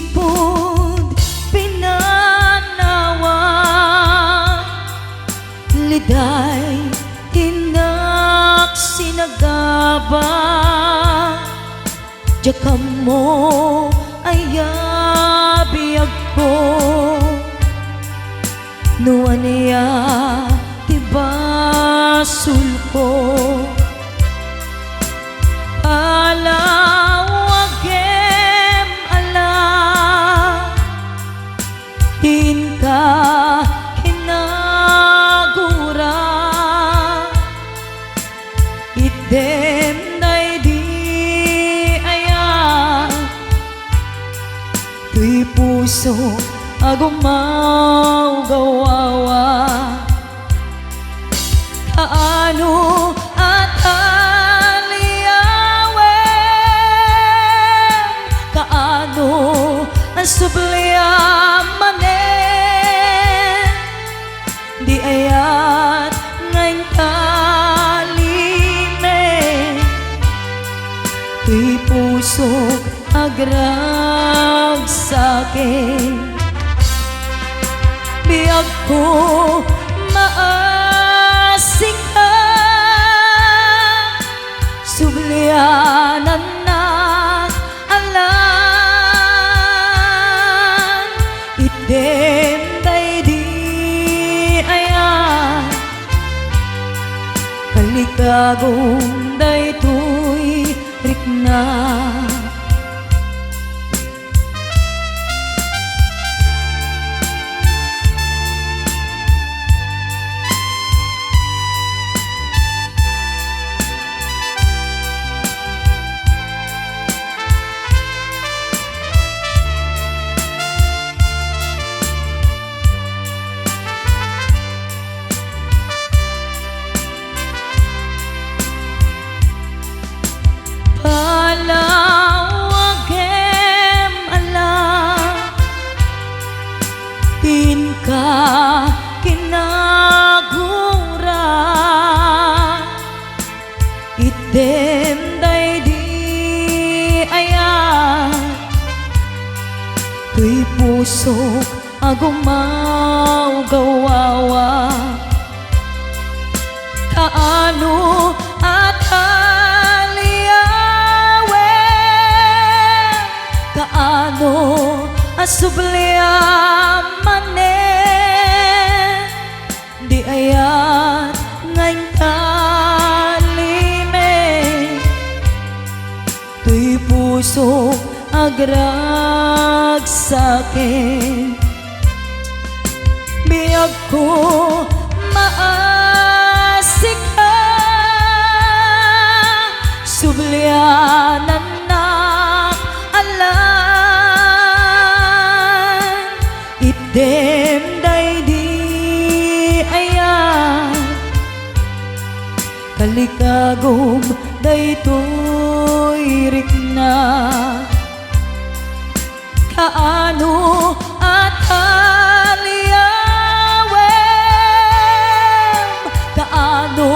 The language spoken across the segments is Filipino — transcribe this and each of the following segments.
Sipod pinanawa liday tinak sinagaba jakam mo ayabiyag ko nuan niya tibasul ko alawagem ala tin ka hinagura idem day di aya tuy puso agumaw gawawa kaano at aliyawem kaano ang subliamanen di ayat ngayon talime tuy pusok agrag sa'kin biyag ko maasing ka sublianan na alam idem day di ayan kalikagong day tuy rikna palawagem ala tin ka kinagura idem day di ayan tuy pusok agumaw gawawa kaano at kaano asubliamanen di ayat ngayon talime tuy puso agrag sa'kin biyag ko maasik ka sublianan na alam idem day di ayan kalikagom day tuy rikna kaano at aliyawem kaano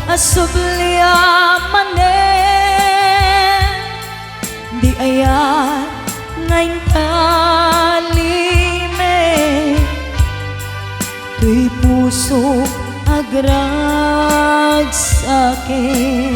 asubliamanen di ayan ngayon talime tuy puso agrag sa'kin